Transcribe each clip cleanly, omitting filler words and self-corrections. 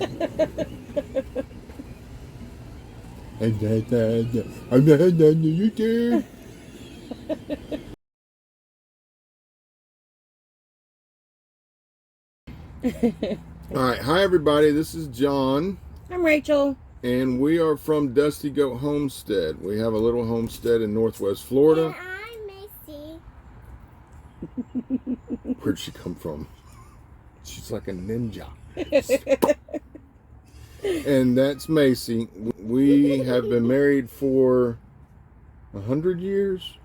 I'm not on YouTube. All right, hi everybody. This is John. I'm Rachel. And we are from Dusty Goat Homestead. We have a little homestead in Northwest Florida. And I'm Macy. Where'd she come from? She's like a ninja. And that's Macy. We have been married for 100 years.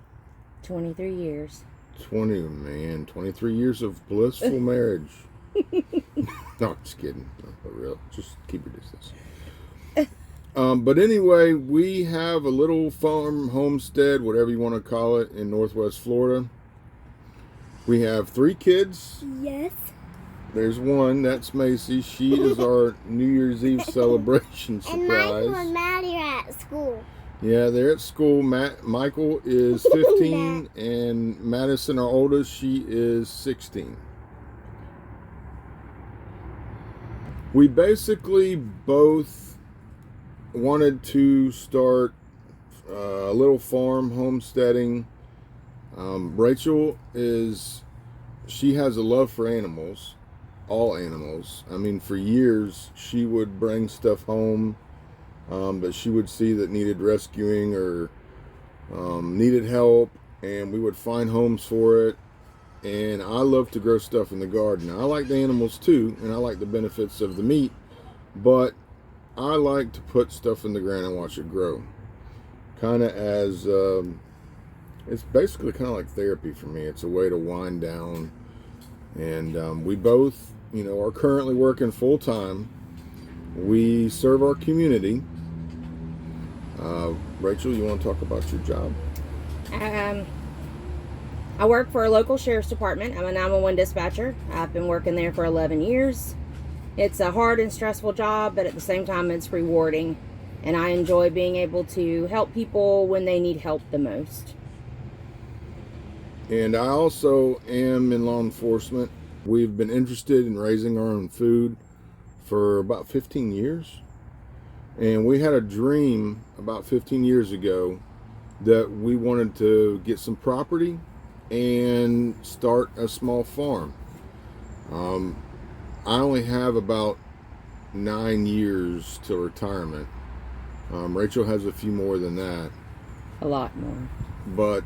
23 years. 23 years of blissful marriage. No, just kidding. No, for real. Just keep your distance. But anyway, we have a little farm, homestead, whatever you want to call it, in Northwest Florida. We have 3 kids. Yes. There's one, that's Macy. She is our New Year's Eve celebration surprise. And Michael and Maddie are at school. Yeah, they're at school. Michael is 15, and Madison, our oldest, she is 16. We basically both wanted to start a little farm, homesteading. Rachel she has a love for animals, all animals. I mean, for years she would bring stuff home that she would see that needed rescuing or needed help, and we would find homes for it. And I love to grow stuff in the garden. I like the animals too, and I like the benefits of the meat, but I like to put stuff in the ground and watch it grow. Kind of as, it's basically kind of like therapy for me. It's a way to wind down. And we both, are currently working full time. We serve our community. Rachel, you want to talk about your job? I work for a local sheriff's department. I'm a 911 dispatcher. I've been working there for 11 years. It's a hard and stressful job, but at the same time, it's rewarding. And I enjoy being able to help people when they need help the most. And I also am in law enforcement. We've been interested in raising our own food for about 15 years. And we had a dream about 15 years ago that we wanted to get some property and start a small farm. I only have about 9 years till retirement. Rachel has a few more than that. A lot more. But,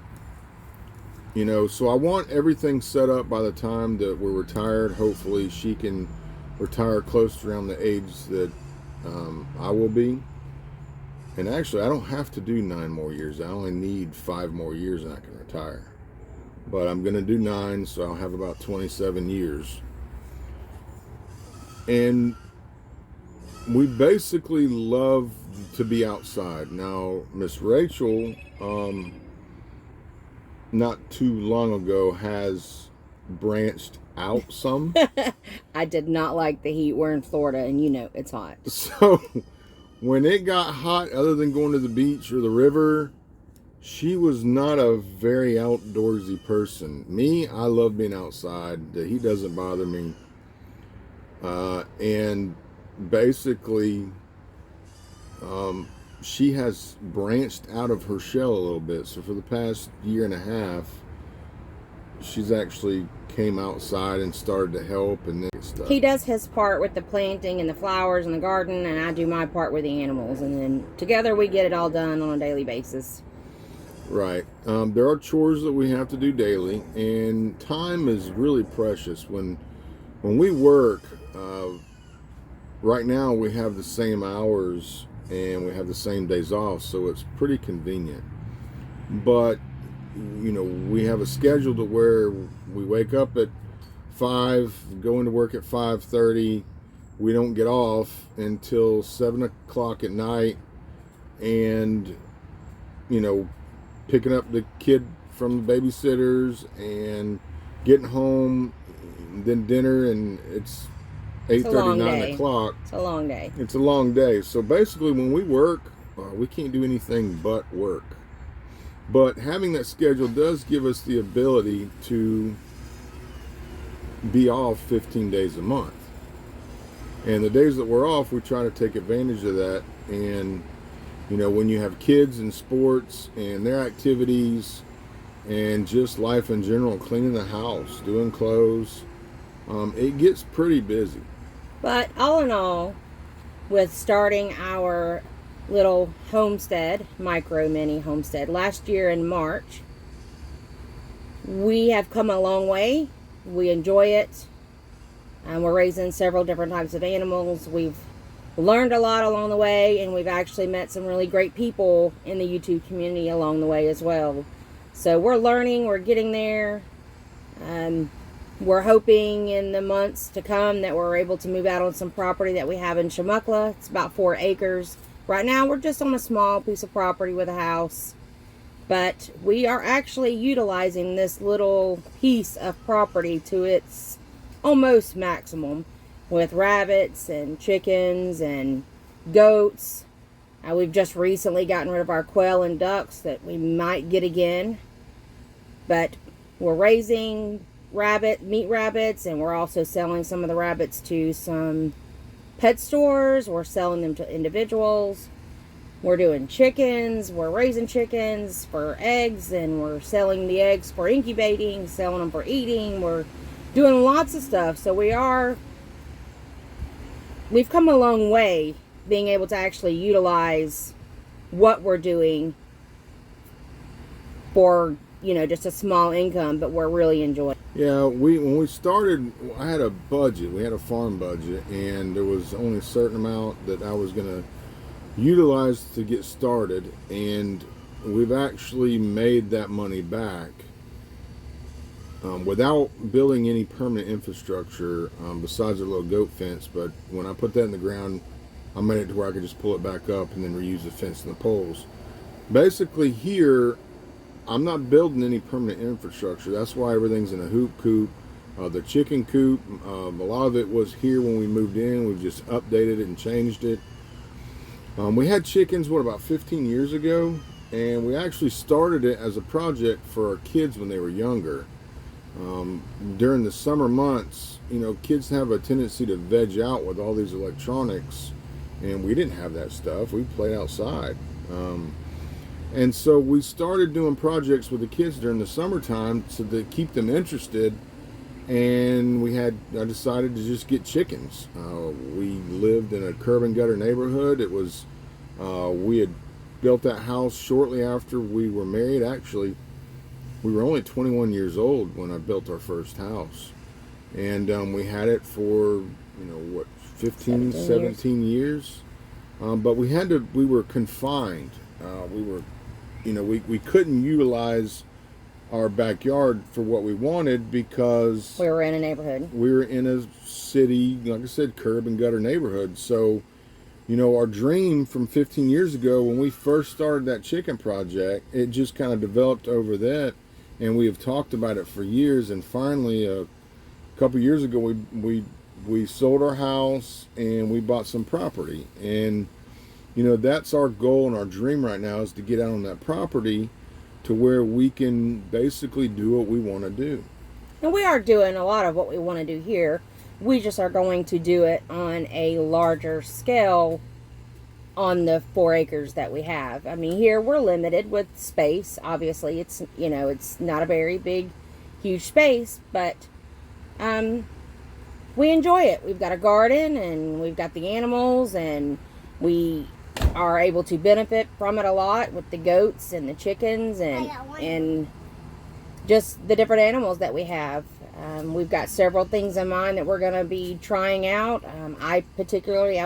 so I want everything set up by the time that we're retired. Hopefully she can retire close around the age that I will be. And actually, I don't have to do 9 more years. I only need 5 more years and I can retire. But I'm going to do 9, so I'll have about 27 years. And we basically love to be outside. Now, Miss Rachel, not too long ago, has branched out some. I did not like the heat. We're in Florida, and it's hot. So, when it got hot, other than going to the beach or the river, she was not a very outdoorsy person. Me, I love being outside. The heat doesn't bother me. And basically, she has branched out of her shell a little bit. So for the past year and a half, she's actually came outside and started to help and then stuff. He does his part with the planting and the flowers and the garden, and I do my part with the animals. And then together we get it all done on a daily basis. Right. There are chores that we have to do daily, and time is really precious. When we work, right now we have the same hours and we have the same days off, so it's pretty convenient. But, we have a schedule to where we wake up at 5, go into work at 5:30. We don't get off until 7 o'clock at night, and, picking up the kid from the babysitters and getting home, then dinner, and it's 8:30, 9 o'clock. It's a long day. It's a long day. So basically when we work, we can't do anything but work. But having that schedule does give us the ability to be off 15 days a month. And the days that we're off, we try to take advantage of that. And when you have kids and sports and their activities and just life in general, cleaning the house, doing clothes, it gets pretty busy. But all in all, with starting our little homestead, micro mini homestead, last year in March, we have come a long way. We enjoy it. We're raising several different types of animals. We've learned a lot along the way, and we've actually met some really great people in the YouTube community along the way as well. So we're learning, we're getting there. We're hoping in the months to come that we're able to move out on some property that we have in Chumuckla. It's about 4 acres. Right now we're just on a small piece of property with a house. But we are actually utilizing this little piece of property to its almost maximum, with rabbits and chickens and goats. We've just recently gotten rid of our quail and ducks that we might get again. But we're raising meat rabbits, and we're also selling some of the rabbits to some pet stores. We're selling them to individuals. We're doing chickens. We're raising chickens for eggs, and we're selling the eggs for incubating, selling them for eating. We're doing lots of stuff. So we've come a long way being able to actually utilize what we're doing for, just a small income, but we're really enjoying it. Yeah, when we started, I had a budget. We had a farm budget, and there was only a certain amount that I was going to utilize to get started, and we've actually made that money back without building any permanent infrastructure besides a little goat fence. But when I put that in the ground, I made it to where I could just pull it back up and then reuse the fence and the poles. Basically here, I'm not building any permanent infrastructure. That's why everything's in a hoop coop. The chicken coop, a lot of it was here when we moved in. We've just updated it and changed it. We had chickens, about 15 years ago, and we actually started it as a project for our kids when they were younger. During the summer months, kids have a tendency to veg out with all these electronics, and we didn't have that stuff. We played outside. And so we started doing projects with the kids during the summertime to keep them interested. And I decided to just get chickens. We lived in a curb and gutter neighborhood. We had built that house shortly after we were married. Actually, we were only 21 years old when I built our first house. And we had it for, 17 years. But we were confined. We couldn't utilize our backyard for what we wanted because we were in a neighborhood. We were in a city, like I said, curb and gutter neighborhood. So, our dream from 15 years ago when we first started that chicken project, it just kind of developed over that, and we have talked about it for years. And finally, a couple years ago, we sold our house and we bought some property. And that's our goal and our dream right now, is to get out on that property to where we can basically do what we want to do. And we are doing a lot of what we want to do here. We just are going to do it on a larger scale on the 4 acres that we have. I mean, here we're limited with space. Obviously, it's not a very big, huge space, but we enjoy it. We've got a garden, and we've got the animals, and we are able to benefit from it a lot with the goats and the chickens and just the different animals that we have. We've got several things in mind that we're going to be trying out. I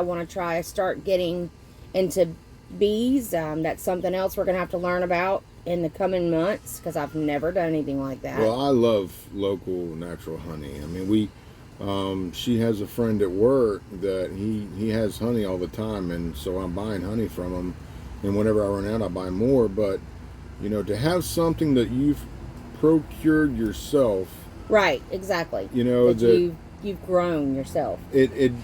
want to start getting into bees. That's something else we're going to have to learn about in the coming months, because I've never done anything like that. Well, I love local natural honey. I mean, she has a friend at work that he has honey all the time, and so I'm buying honey from him, and whenever I run out, I buy more. But to have something that you've procured yourself, right? Exactly. that you've grown yourself. It's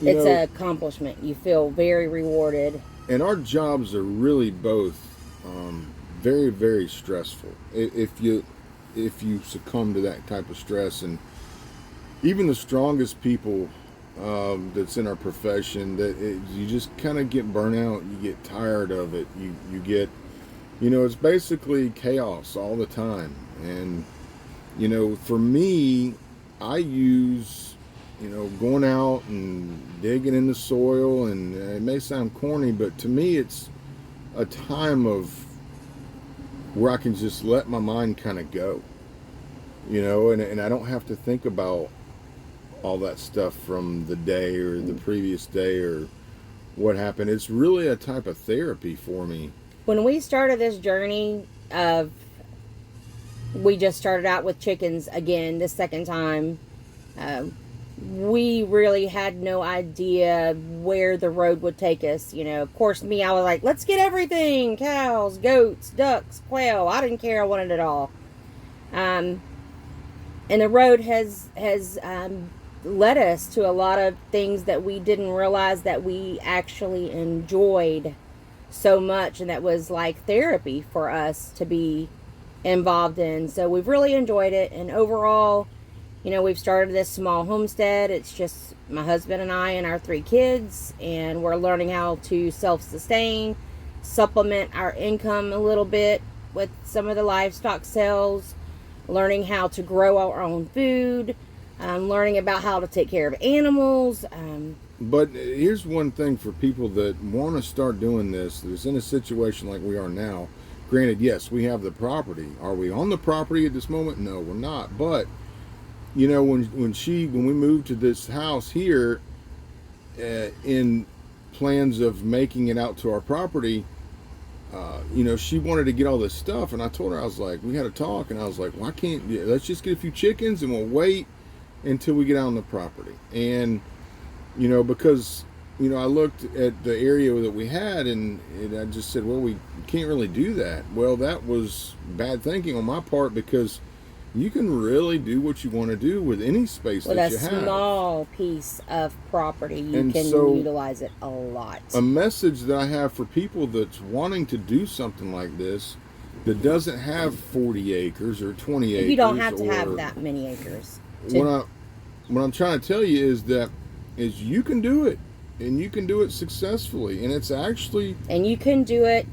an accomplishment. You feel very rewarded. And our jobs are really both very, very stressful. If you succumb to that type of stress, and even the strongest people that's in our profession that you just kind of get burnt out. You get tired of it. You get, it's basically chaos all the time. And, for me, I use, going out and digging in the soil, and it may sound corny, but to me it's a time of where I can just let my mind kind of go, and I don't have to think about all that stuff from the day or the previous day or what happened. It's really a type of therapy for me. When we started this journey of, we just started out with chickens again the second time, we really had no idea where the road would take us. Of course, me, I was like, let's get everything: cows, goats, ducks, quail. I didn't care. I wanted it all. And the road has led us to a lot of things that we didn't realize that we actually enjoyed so much, and that was like therapy for us to be involved in. So we've really enjoyed it, and overall, we've started this small homestead. It's just my husband and I and our 3 kids, and we're learning how to self-sustain, supplement our income a little bit with some of the livestock sales, learning how to grow our own food, learning about how to take care of animals. But here's one thing for people that want to start doing this, that's in a situation like we are now. Granted, yes, we have the property. Are we on the property at this moment? No, we're not. But when we moved to this house here, in plans of making it out to our property, she wanted to get all this stuff, and I told her, I was like, we had a talk, and I was like, why can't, let's just get a few chickens and we'll wait until we get out on the property. And because I looked at the area that we had, and I just said, well, we can't really do that. Well, that was bad thinking on my part, because you can really do what you want to do with any space that you have. With a small piece of property, you can utilize it a lot. A message that I have for people that's wanting to do something like this, that doesn't have 40 acres or 20 acres. You don't have to have that many acres. What I'm trying to tell you is you can do it, and you can do it successfully, and it's actually... And you can do it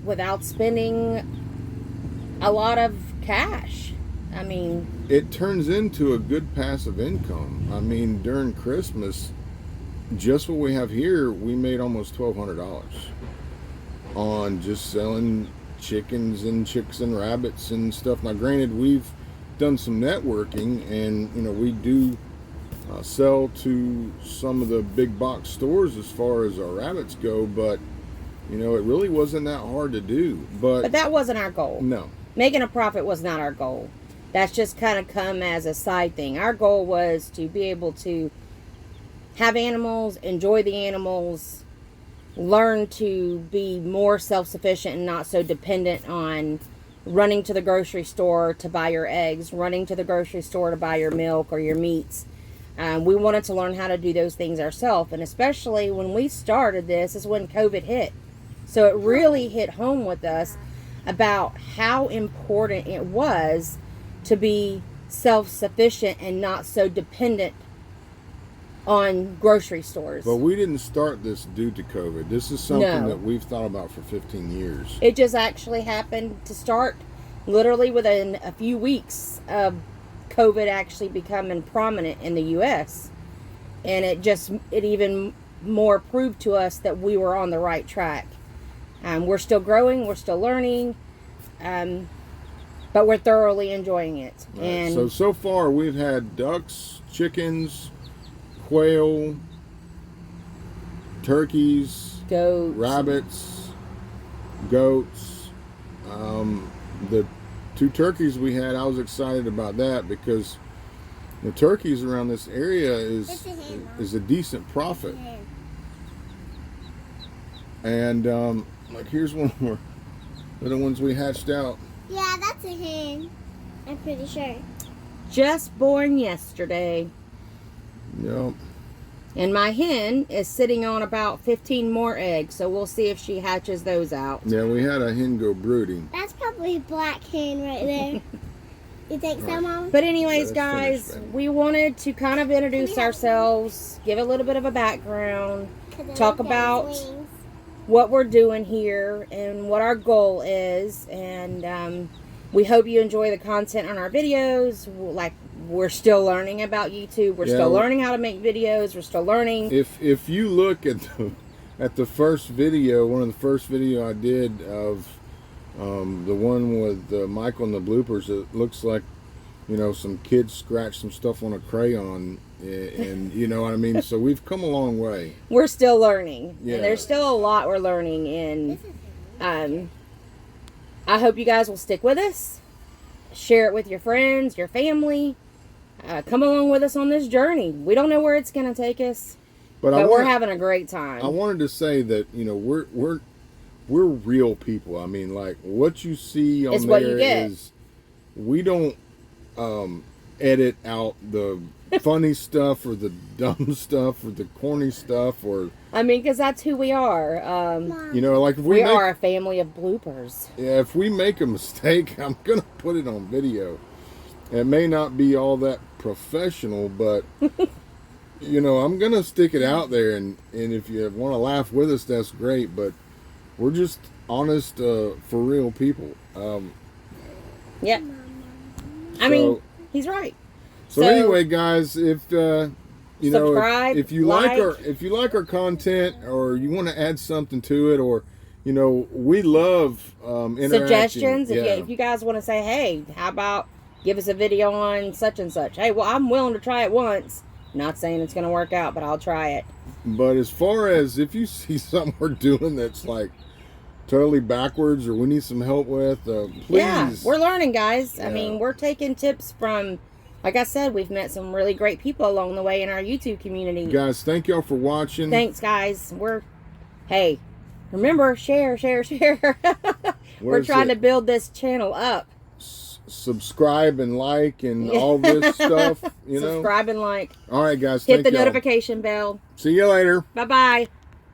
without spending a lot of cash. I mean... It turns into a good passive income. I mean, during Christmas, just what we have here, we made almost $1,200 on just selling chickens and chicks and rabbits and stuff. Now, granted, we've done some networking, and we do sell to some of the big box stores as far as our rabbits go, but it really wasn't that hard to do. But that wasn't our goal. No, making a profit was not our goal. That's just kind of come as a side thing. Our goal was to be able to have animals, enjoy the animals, learn to be more self-sufficient and not so dependent on running to the grocery store to buy your eggs, running to the grocery store to buy your milk or your meats. We wanted to learn how to do those things ourselves. And especially when we started this is when COVID hit. So it really hit home with us about how important it was to be self-sufficient and not so dependent on grocery stores. But we didn't start this due to COVID. This is something that we've thought about for 15 years. It just actually happened to start literally within a few weeks of COVID actually becoming prominent in the U.S. And it even more proved to us that we were on the right track. We're still growing, we're still learning, but we're thoroughly enjoying it. Right. And so far we've had ducks, chickens, quail, turkeys, rabbits, goats. The 2 turkeys we had, I was excited about that because the turkeys around this area is a decent profit. And like here's one more. They're the ones we hatched out. Yeah, that's a hen. I'm pretty sure. Just born yesterday. Yep. And my hen is sitting on about 15 more eggs, so we'll see if she hatches those out. Yeah, we had a hen go brooding. That's probably a black hen right there. You think so, Mom? But anyways, Let us finish, guys, baby. we wanted to kind of introduce ourselves, give a little bit of a background, 'Cause I talk like about Daddy's wings. what we're doing here and what our goal is. And we hope you enjoy the content on our videos. Like, we're still learning about YouTube. We're still learning how to make videos. We're still learning. If you look at the first video, one of the first video I did of the one with Michael and the bloopers, it looks like, you know, some kids scratched some stuff on a crayon, and you know what I mean. So we've come a long way. We're still learning. Yeah. And there's still a lot we're learning. And I hope you guys will stick with us. Share it with your friends, your family. Come along with us on this journey. We don't know where it's going to take us, but we're having a great time. I wanted to say that, you know, we're real people. I mean, like, what you see on It's there what you get. is, we don't edit out the funny stuff or the dumb stuff or the corny stuff, or I mean, because that's who we are. you know, like, if We make, are a family of bloopers. yeah, if we make a mistake, I'm gonna put it on video. It may not be all that professional, but you know, I'm gonna stick it out there, and if you want to laugh with us, that's great. But we're just honest, for real people. Yep. I mean, he's right. So anyway, guys, if you know, subscribe, if you like our content, or you want to add something to it, or you know, we love interacting. Suggestions. Yeah. If you guys want to say, hey, how about give us a video on such and such? Hey, well, I'm willing to try it once. Not saying it's going to work out, but I'll try it. But as far as if you see something we're doing that's like totally backwards, or we need some help with, please. Yeah, we're learning, guys. Yeah. I mean, we're taking tips from, like I said, we've met some really great people along the way in our YouTube community. Guys, thank y'all for watching. Thanks, guys. Hey, remember, share. We're trying to build this channel up. Subscribe and like and all this stuff, you know. Subscribe and like. All right, guys. Hit thank the y'all. notification bell. See you later. Bye-bye.